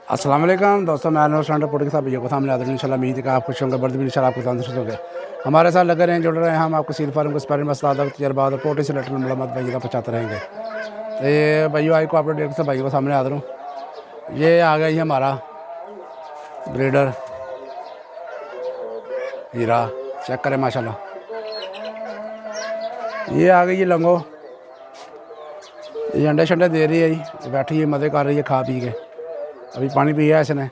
अस्सलाम वालेकुम दोस्तों, मैं अनवर स्टैंड पुट के साथ वीडियो को सामने आते हैं। इंशाल्लाह उम्मीद है कि आप खुश होंगे, बर्द भी इंशाल्लाह आपको तंदुरुस्त होंगे। हमारे साथ लगे रहें, जुड़ रहे हैं। हम आपको सील फार्म को स्पेरिंग मसला तजर्बा और पोटी से लेटर मालूमात भाई का पहुँचाते रहेंगे। तो ये भाइयों आई को आप डेट से भाई को सामने आ रहा हूँ। ये आ गया ये हमारा ब्रीडर हीरा, चेक करें माशाल्लाह। ये आ गई ये लंगो, ये अंडे शंडे दे रही है जी, बैठी है मज़े कर रही है खा पी के। अभी पानी पिया इसने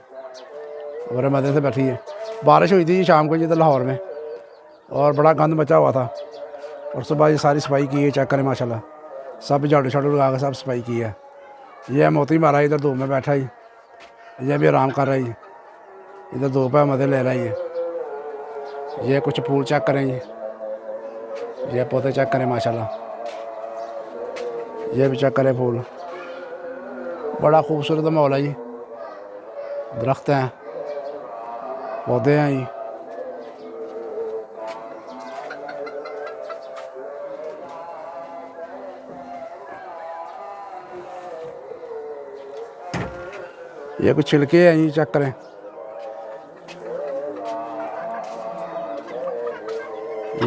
और मज़े से बैठी है। बारिश हुई थी शाम को इधर लाहौर में और बड़ा गंद मचा हुआ था और सुबह ये सारी सफाई की है। चेक करें माशाल्लाह, सब झाड़ू झाड़ू लगा कर सब सफाई की है। ये मोती मारा इधर धूप में बैठा ही, ये भी आराम कर रहा है। इधर धूप है, मज़े ले रहा है। ये कुछ फूल चेक करें जी, ये पौधे चेक करें माशाल्लाह। ये भी चेक करें फूल, बड़ा खूबसूरत माहौल है जी। दरख्त हैं, पौधे हैं जी। ये कुछ छिलके हैं जी, चेक करें।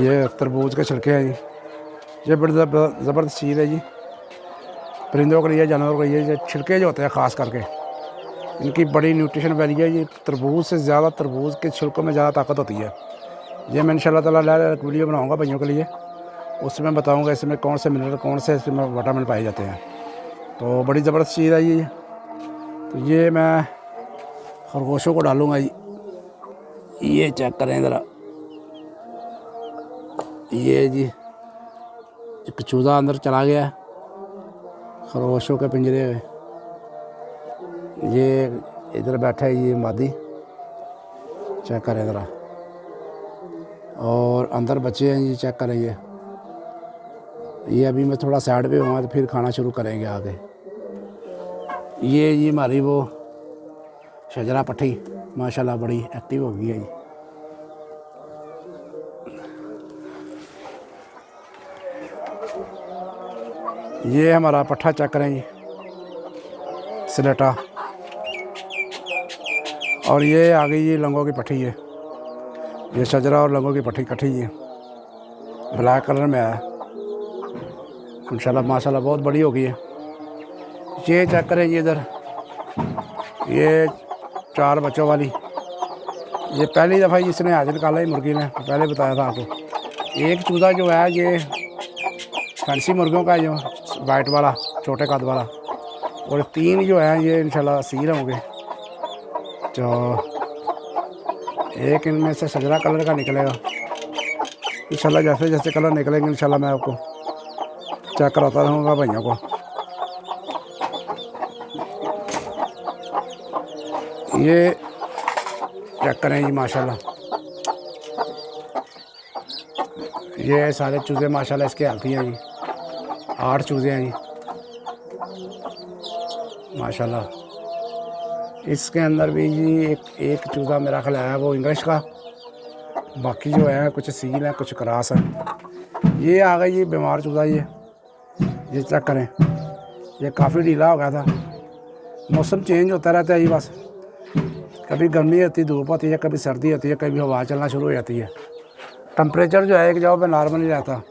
ये तरबूज के छिलके हैं जी। ये बड़ी ज़बरदस्त चीज़ है जी, परिंदों के लिए, जानवरों के लिए। ये छिलके जो होते हैं ख़ास करके, इनकी बड़ी न्यूट्रिशन वैल्यू है। ये तरबूज से ज़्यादा, तरबूज के छिलकों में ज़्यादा ताकत होती है। ये मैं इंशाल्लाह ताला एक वीडियो बनाऊंगा भाइयों के लिए, उसमें बताऊंगा इसमें कौन से मिनरल, कौन से इसमें विटामिन पाए जाते हैं। तो बड़ी ज़बरदस्त चीज़ है ये। तो ये मैं खरगोशों को डालूँगा जी। ये चेक करें ज़रा, ये जी एक चूज़ा अंदर चला गया है खरगोशों के पिंजरे में। ये इधर बैठा है ये मादी, चेक करें ज़रा। और अंदर बच्चे हैं ये, चेक करें। ये अभी मैं थोड़ा साइड पे हुआ तो फिर खाना शुरू करेंगे आगे। ये हमारी वो शजरा पट्टी माशाल्लाह बड़ी एक्टिव हो गई है जी। ये हमारा पट्ठा चेक करें जी, सिलेटा। और ये आ गई ये लंगों की पट्टी है। ये शजरा और लंगों की पट्टी इकट्ठी है, ब्लैक कलर में है इंशाल्लाह माशाल्लाह, बहुत बड़ी हो गई है। ये चेक करें ये इधर, ये 4 बच्चों वाली। ये पहली दफ़ा इसने आज निकाला ही मुर्गी ने, पहले बताया था आपको। एक चूज़ा जो है ये फैंसी मुर्गियों का है, जो वाइट वाला छोटे कद वाला। और 3 जो है ये इंशाल्लाह सील होंगे। तो एक इनमें से सजरा कलर का निकलेगा इंशाल्लाह। जैसे जैसे कलर निकलेंगे इंशाल्लाह मैं आपको चेक कराता रहूँगा भाइयों को। ये चेक करें जी माशाल्लाह, ये सारे चूज़े माशाल्लाह इसके हेल्थी हैं जी। 8 चूज़े हैं जी माशाल्लाह। इसके अंदर भी जी एक चूज़ा मेरा ख्याल है वो इंग्लिश का, बाकी जो है कुछ सील है, कुछ क्रास है। ये आ गई ये बीमार चूज़ा। ये चेक करें, ये काफ़ी ढीला हो गया था। मौसम चेंज होता रहता है जी, बस कभी गर्मी होती है, धूप होती है, कभी सर्दी होती है, कभी हवा चलना शुरू हो जाती है। टम्परेचर जो है एक जगह पे नॉर्मल ही रहता।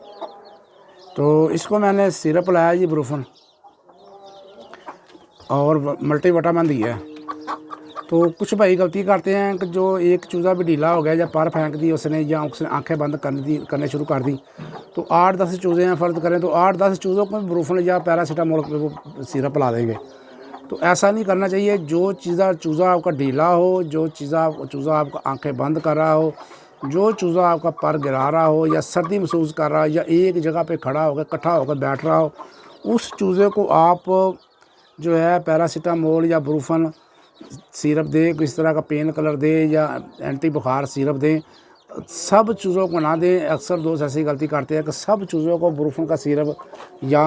तो इसको मैंने सिरप लाया जी, ब्रूफन और मल्टीविटामिन दिया है। तो कुछ भाई गलती करते हैं कि जो एक चूज़ा भी ढीला हो गया या पर फेंक दी उसने, या उसने आंखें बंद करने शुरू कर दी, तो 8-10 चूज़े हैं फ़र्ज़ करें, तो 8-10 चूज़ों को ब्रूफन या पैरासीटामोल वो सिरप ला देंगे। तो ऐसा नहीं करना चाहिए। जो चूज़ा आपका ढीला हो, जो चूज़ा आपका आंखें बंद कर रहा हो, जो चूज़ा आपका पर गिरा रहा हो या सर्दी महसूस कर रहा हो या एक जगह पे खड़ा होकर इकट्ठा होकर बैठ रहा हो, उस चूज़े को आप जो है पैरासीटामोल या ब्रूफन सिरप दे, किस तरह का पेन किलर दे या एंटी बुखार सिरप दें। सब चूज़ों को ना दें। अक्सर दोस्त ऐसी गलती करते हैं कि सब चूज़ों को ब्रूफन का सिरप या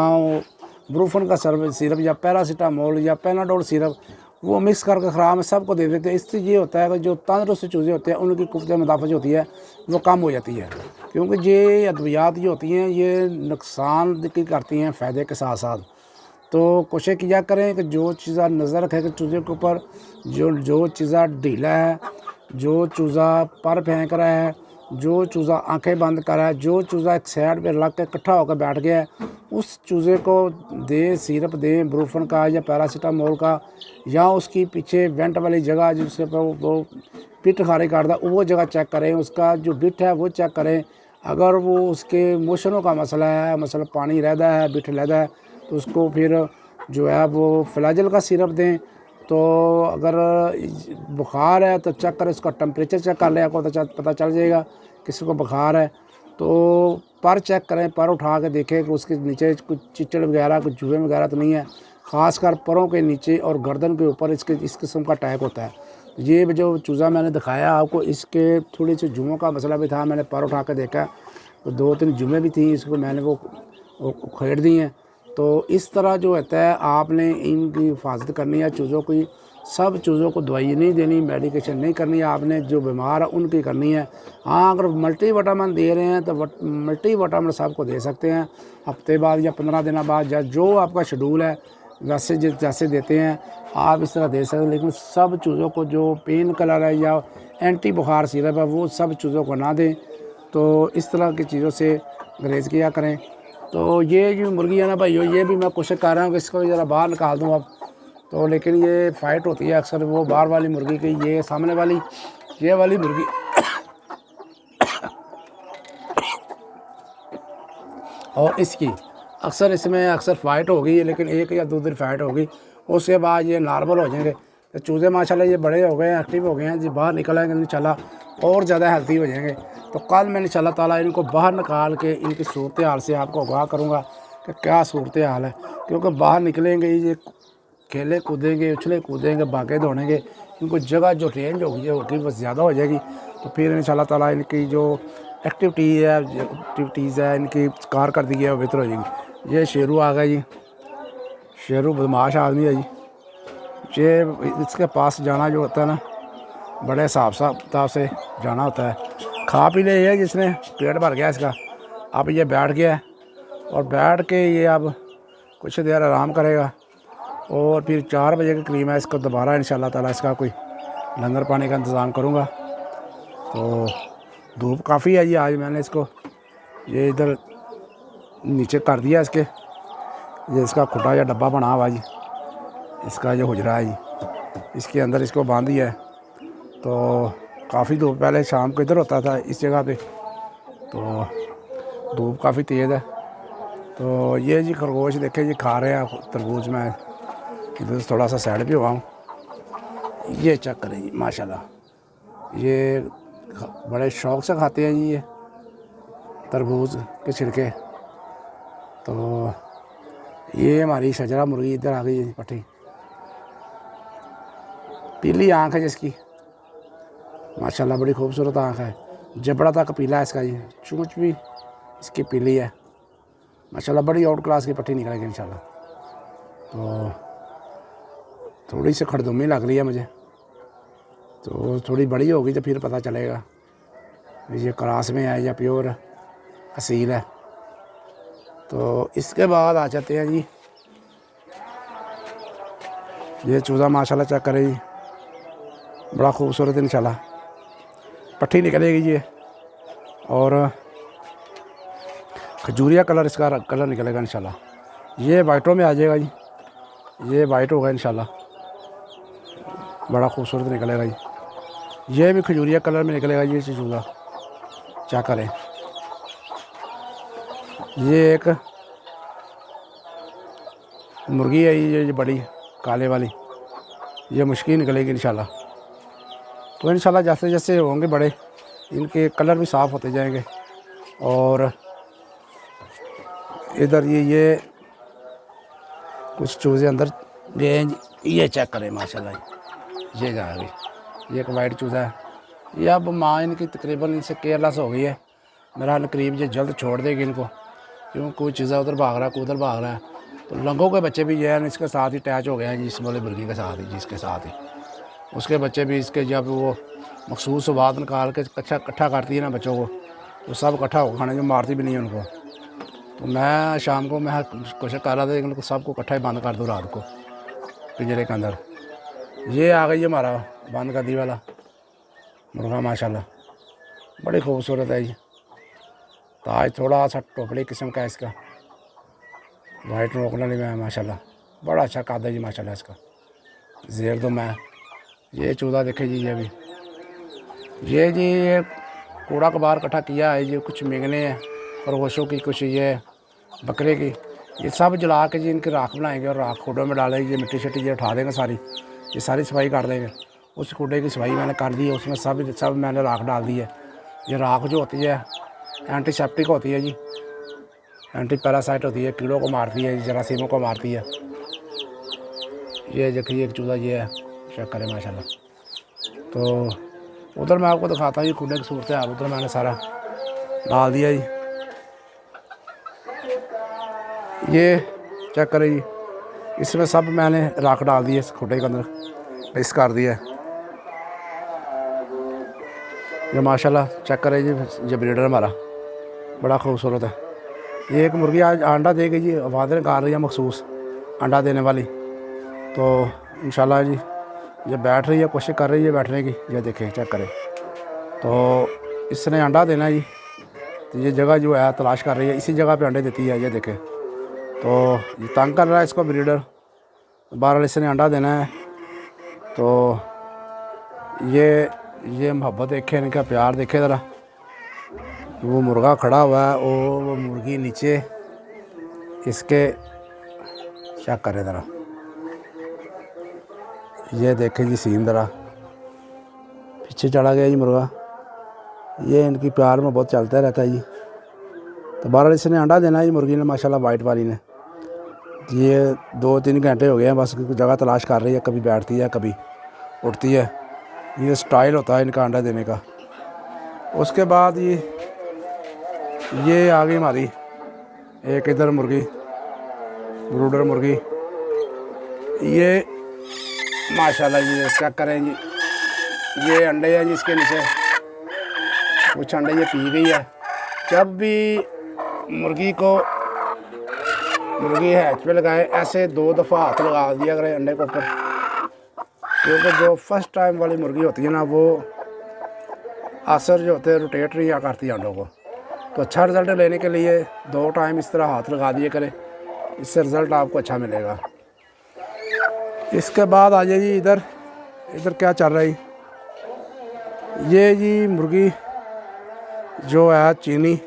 ब्रूफन का सिरप या पैरासीटामोल या पेनाडोल सिरप वो मिक्स करके ख़राब में सबको दे देते हैं। इससे ये होता है कि जो तंदुरुस्त चूज़े होते हैं उनकी कुव्वत मुदाफ़त जो होती है वो कम हो जाती है, क्योंकि ये अद्वियात जो होती हैं ये नुकसान की करती हैं फ़ायदे के साथ साथ। तो कोशिश किया करें कि जो चीज़ा नज़र रखे कि चूज़े के ऊपर जो चीज़ा ढीला है, जो चूज़ा पर फेंक रहा है, जो चूज़ा आंखें बंद कर रहा है, जो चूज़ा एक साइड पे लग के इकट्ठा होकर बैठ गया है, उस चूज़े को दें सिरप दें ब्रूफन का या पैरासीटामोल का, या उसकी पीछे वेंट वाली जगह जिससे वो पिट खारे काटता वो जगह चेक करें, उसका जो बिट है वो चेक करें। अगर वो उसके मोशनों का मसला है, मतलब पानी रहता है बिट रहता है, तो उसको फिर जो है वो फ्लैजल का सिरप दें। तो अगर बुखार है तो चेक करें, उसका टेम्परेचर चेक कर लें, आपको पता चल जाएगा किसी को बुखार है। तो पर चेक करें, पर उठा के देखें कि उसके नीचे कुछ चिचड़ वगैरह कुछ जुए वगैरह तो नहीं है। ख़ासकर परों के नीचे और गर्दन के ऊपर इस किस्म का अटैक होता है। ये जो चूज़ा मैंने दिखाया आपको, इसके थोड़ी सी जुओं का मसला भी था। मैंने पर उठा के देखा तो 2-3 जुमें भी थी, इसको मैंने वो उखेड़ दी हैं। तो इस तरह जो होता है आपने इनकी हिफाजत करनी है चूज़ों की। सब चूज़ों को दवाई नहीं देनी, मेडिकेशन नहीं करनी है आपने, जो बीमार है उनकी करनी है। हाँ, अगर मल्टीविटामिन दे रहे हैं तो मल्टीविटामिन सबको दे सकते हैं, हफ्ते बाद या 15 दिन बाद, या जो आपका शेड्यूल है वैसे जैसे देते हैं आप इस तरह दे सकते हैं। लेकिन सब चूज़ों को जो पेन किलर है या एंटी बुखार सिरप है वो सब चूज़ों को ना दें। तो इस तरह की चीज़ों से गुरेज किया करें। तो ये जो मुर्गी है ना भाइयों, ये भी मैं कोशिश कर रहा हूँ कि इसको ज़रा बाहर निकाल दूँ अब। तो लेकिन ये फ़ाइट होती है अक्सर वो बाहर वाली मुर्गी की, ये सामने वाली ये वाली मुर्गी और इसकी अक्सर इसमें अक्सर फ़ाइट हो गई है, लेकिन 1 या 2 दिन फ़ाइट होगी, उसके बाद ये नॉर्मल हो जाएंगे। तो चूज़े माशाल्लाह ये बड़े हो गए हैं, एक्टिव हो गए हैं जी, बाहर निकल आएंगे इंशाल्लाह और ज़्यादा हेल्थी हो जाएंगे। तो कल मैं इंशाल्लाह ताला इनको बाहर निकाल के इनकी सूरत हाल से आपको आगाह करूँगा कि क्या सूरत हाल है। क्योंकि बाहर निकलेंगे ये खेले कूदेंगे, उछले कूदेंगे, भागे दौड़ेंगे, इनको जगह जो रेंज होगी वो ज़्यादा हो जाएगी। तो फिर इंशाल्लाह ताला इनकी जो एक्टिविटीज़ है इनकी कारकर्दगी है वो बेहतर हो जाएगी। ये शेरू आ गया जी, शेरू बदमाश आदमी है जी। ये इसके पास जाना जो होता है ना, बड़े हिसाब किताब से जाना होता है। खा पी ले ये जिसने पेट भर गया इसका, अब ये बैठ गया है और बैठ के ये अब कुछ देर आराम करेगा और फिर 4 बजे के करीब है इसको दोबारा इंशाल्लाह ताला इसका कोई लंगर पानी का इंतज़ाम करूँगा। तो धूप काफ़ी है जी आज, मैंने इसको ये इधर नीचे कर दिया इसके, ये इसका खुटा या डब्बा बना हुआ जी, इसका जो हुजरा है जी, इसके अंदर इसको बांध दिया है। तो काफ़ी धूप पहले शाम को इधर होता था इस जगह पे, तो धूप काफ़ी तेज़ है। तो ये जी खरगोश देखे ये खा रहे हैं तरबूज में, इधर थोड़ा सा साइड पे हुआ हूँ। ये चेक करें जी माशाल्लाह, ये बड़े शौक़ से खाते हैं जी ये तरबूज के छिलके। तो ये हमारी शजरा मुर्गी इधर आ गई है पट्टी, पीली आँख है जिसकी माशाल्लाह, बड़ी खूबसूरत आँख है, जबड़ा तक पीला है इसका जी, चूंच भी इसकी पीली है माशाल्लाह, बड़ी आउट क्लास की पट्टी निकलेगी इंशाल्लाह। तो थोड़ी सी खड़दुमी लग रही है मुझे, तो थोड़ी बड़ी होगी तो फिर पता चलेगा ये क्रॉस में है या प्योर असील है। तो इसके बाद आ जाते हैं जी, ये चूज़ा माशाल्लाह चेक करें जी, बड़ा खूबसूरत इंशाल्लाह पट्टी निकलेगी ये, और खजूरिया कलर इसका कलर निकलेगा इंशाल्लाह। ये वाइटों में आ जाएगा जी, ये वाइट होगा इंशाल्लाह, बड़ा खूबसूरत निकलेगा जी। ये भी खजूरिया कलर में निकलेगा जी चूज़ा, क्या करें। ये एक मुर्गी है ये बड़ी काले वाली, ये मुश्किल निकलेगी इंशाल्लाह। तो इंशाल्लाह जैसे जैसे होंगे बड़े इनके कलर भी साफ़ होते जाएंगे। और इधर ये कुछ चूज़े अंदर गए, ये चेक करें माशाल्लाह, ये जा गई, ये एक वाइट चूज़ा है। ये अब माँ इनकी तकरीबन इनसे केयरलेस हो गई है, मेरा करीब ये जल्द छोड़ देगी इनको, क्यों कोई चीज़ा उधर भाग रहा है कोई उधर भाग रहा है। तो लंगों के बच्चे भी जो है इसके साथ ही अटैच हो गए हैं जिस वाले मुर्गी के साथ ही, जिसके साथ ही उसके बच्चे भी इसके, जब वो मखसूस बात निकाल के इकट्ठा करती है ना बच्चों को, तो सब इकट्ठा हो खाने, जो मारती भी नहीं है उनको। तो मैं शाम को मैं कोशिश कर रहा था लेकिन सबको इकट्ठा ही बंद कर दूँ रात को पिंजरे के अंदर। ये आ गई हमारा बंद कर दी वाला मुर्गा, माशाल्लाह बड़ी खूबसूरत है जी। ताज थोड़ा सा टोपड़ी किस्म का है इसका, वाइट रोकना नहीं में माशाल्लाह, बड़ा अच्छा कद है जी माशाल्लाह इसका। जेर तो मैं ये चूज़ा देखे जी, ये भी ये जी ये कूड़ा कबार इकट्ठा किया है, ये कुछ मेंगने हैं खरगोशों की, कुछ ये बकरे की, ये सब जला के जी इनकी राख बनाएंगे और राख खुडों में डालेंगे। ये मिट्टी शट्टी ये उठा देंगे सारी, ये सारी सफाई कर देंगे। उस खुडे की सफाई मैंने कर दी है, उसमें सब मैंने राख डाल दी है। ये राख जो होती है एंटीसेप्टिक होती है जी, एंटी पैरासाइट होती है, कीड़ों को मारती है, जरासीमों को मारती है। ये देखिए एक चूज़ा ये है, चेक करें माशाल्लाह। तो उधर मैं आपको दिखाता हूँ ये खुले की सूरत है, उधर मैंने सारा डाल दिया जी। ये चेक करें जी, इसमें सब मैंने राख डाल दी है, इस खुटे के अंदर मिक्स कर दिया है। ये माशाल्लाह चेक करें जी, ये ब्रीडर हमारा बड़ा खूबसूरत है। ये एक मुर्गी आज अंडा देगी जी, आवाज़ें निकाल रही है मखसूस अंडा देने वाली। तो इंशाल्लाह जी ये बैठ रही है, कोशिश कर रही है बैठने की। ये देखें चेक करें, तो इसने अंडा देना है जी। तो ये जगह जो है तलाश कर रही है, इसी जगह पे अंडे देती है। ये देखें, तो ये तंग कर रहा है इसको ब्रीडर, बहरहाल इसने अंडा देना है। तो ये मोहब्बत देखे, इनका प्यार देखे ज़रा। वो मुर्गा खड़ा हुआ है और वो मुर्गी नीचे इसके चेक करें ज़रा। ये देखें जी सीन ज़रा, पीछे चढ़ा गया जी मुर्गा। ये इनकी प्यार में बहुत चलता रहता है जी। तो बहरहाल इसने अंडा देना है जी मुर्गी ने माशाल्लाह, वाइट वाली ने। ये 2-3 घंटे हो गए हैं बस जगह तलाश कर रही है, कभी बैठती है कभी उठती है। ये स्टाइल होता है इनका अंडा देने का। उसके बाद ये आ गई हमारी एक इधर मुर्गी, ब्रूडर मुर्गी। ये माशाल्लाह जी चेक करें जी, ये अंडे हैं जी इसके नीचे, कुछ अंडे ये पी गई है। जब भी मुर्गी हैच पे लगाए ऐसे 2 दफ़ा हाथ लगा दिया करें अंडे के ऊपर, क्योंकि जो फर्स्ट टाइम वाली मुर्गी होती है ना, वो असर जो होते हैं रोटेट नहीं करती है अंडों को। तो अच्छा रिज़ल्ट लेने के लिए 2 टाइम इस तरह हाथ लगा दिए करें, इससे रिज़ल्ट आपको अच्छा मिलेगा। इसके बाद आ जाइए इधर क्या चल रहा है। ये जी मुर्गी जो है चीनी,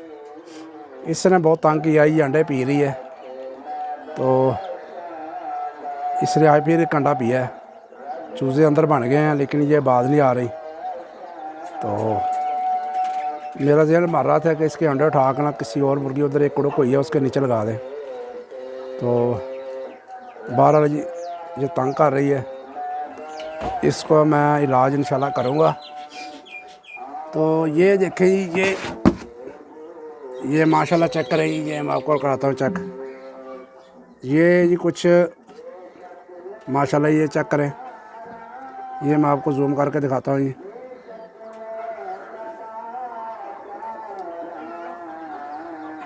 इसने बहुत तंग किया, ये अंडे पी रही है। तो इसने आज फिर एक अंडा पिया है, चूज़े अंदर बन गए हैं लेकिन ये बाज नहीं आ रही। तो मेरा ज़हन मार रहा था कि इसके अंडे उठा कर ना किसी और मुर्गी, उधर एक कुड़क हुई है उसके नीचे लगा दें। तो बहरहाल जी ये तंग कर रही है, इसको मैं इलाज इंशाल्लाह करूँगा। तो ये देखें जी, ये माशाल्लाह चेक करें, ये मैं आपको कराता हूँ चेक। ये जी कुछ माशाल्लाह ये चेक करें, ये मैं आपको जूम करके दिखाता हूँ जी।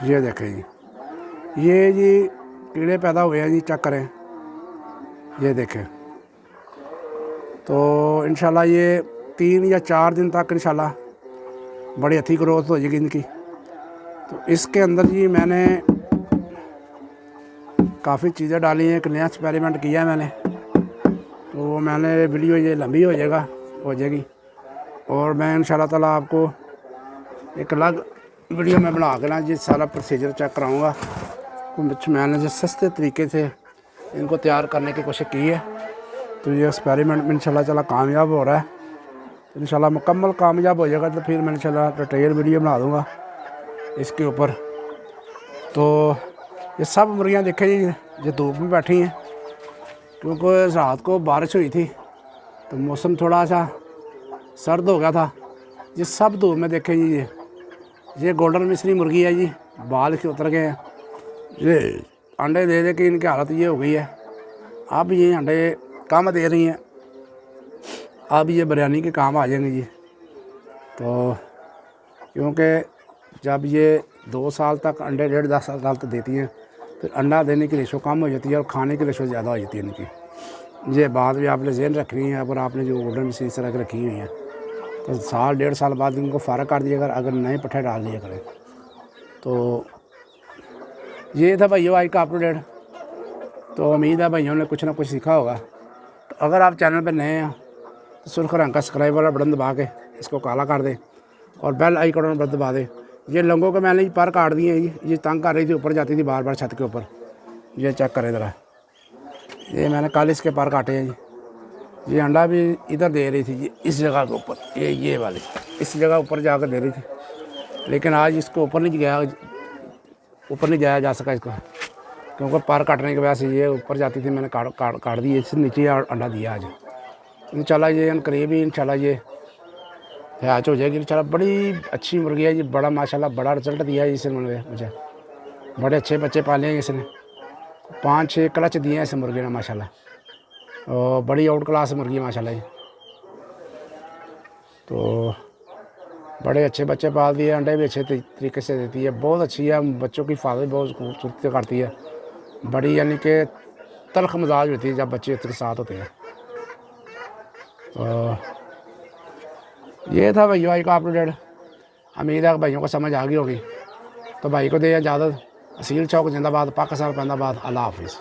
ये देखें जी, ये जी कीड़े पैदा हुए हैं जी, चेक करें, ये देखें। तो इंशाल्लाह ये 3 या 4 दिन तक इंशाल्लाह बड़ी अच्छी ग्रोथ हो जाएगी इनकी। तो इसके अंदर जी मैंने काफ़ी चीज़ें डाली हैं, एक नया एक्सपेरिमेंट किया है मैंने। तो मैंने वीडियो ये लंबी हो जाएगी और मैं इंशाल्लाह ताला आपको एक अलग वीडियो में बना के ना ये सारा प्रोसीजर चेक कराऊंगा। कुछ मैंने जो सस्ते तरीके से इनको तैयार करने की कोशिश की है। तो ये एक्सपेरिमेंट में इंशाल्लाह ताला कामयाब हो रहा है। इंशाल्लाह मुकम्मल कामयाब हो जाएगा तो फिर मैं इंशाल्लाह डिटेल वीडियो बना दूँगा इसके ऊपर। तो ये सब मुर्गियाँ देखें जी, ये धूप में बैठी हैं क्योंकि रात को बारिश हुई थी तो मौसम थोड़ा सा सर्द हो गया था। ये सब धूप में देखें जी, ये गोल्डन मिस्री मुर्गी है जी, बाल के उतर गए हैं। ये अंडे दे दे के इनकी हालत ये हो गई है। अब ये अंडे कम दे रही हैं, अब ये बिरयानी के काम आ जाएंगे जी। तो क्योंकि जब ये 2 साल तक अंडे 1.5 साल तक देती हैं, फिर अंडा देने की रेशो कम हो जाती है और खाने की रेशो ज़्यादा हो जाती है इनकी। ये बात भी आपने ज़हन रखनी है। अगर आपने जो गोल्डन मशीन इस तरह की रखी हुई है तो साल 1.5 साल बाद इनको फ़ारग कर दिया अगर नए पट्ठे डाल दिया करें। तो ये था भाइयों आज का अपडेट। तो उम्मीद है भाइयों ने कुछ ना कुछ सीखा होगा। तो अगर आप चैनल पर नए हैं तो सुर्ख रंग का सब्सक्राइब वाला बटन दबा के इसको काला कर दें और बेल आइकन पर दबा दें। ये लंगों के मैंने पर काट दिए हैं, ये तंग कर रही थी, ऊपर जाती थी बार बार छत के ऊपर। ये चेक करें ज़रा, ये मैंने कल इसके पर काटे हैं जी। ये अंडा भी इधर दे रही थी जी, इस जगह के ऊपर, ये वाली इस जगह ऊपर जाकर दे रही थी, लेकिन आज इसको ऊपर नहीं जाया जा सका इसको, क्योंकि पर काटने की वजह से ये ऊपर जाती थी। मैंने काट दी, इससे नीचे अंडा दिया आज। इंशाल्लाह ये करीब ही इंशाल्लाह ये हैच हो जाएगी इंशाल्लाह। बड़ी अच्छी मुर्गी है जी, बड़ा माशाल्लाह बड़ा रिजल्ट दिया है इसने मुझे। बड़े अच्छे बच्चे पाले हैं इसने, 5-6 क्लच दिए हैं इस मुर्गी ने माशाल्लाह। और बड़ी आउट क्लास मुर्गी है माशाल्लाह जी। तो बड़े अच्छे बच्चे पाल दिए, अंडे भी अच्छे तरीके से देती है, बहुत अच्छी है। बच्चों की हिफाजत बहुत खूबसूरती करती है, बड़ी यानी कि तल्ख मिजाज होती है जब बच्चे इसके साथ होते हैं। तो ये था भैया आज का अपडेट। उम्मीद है भाइयों को समझ आ गई होगी। तो भाई को दे इजाज़त। असील चौक जिंदाबाद, पाकिस्तान जिंदाबाद। अल्लाह हाफिज़।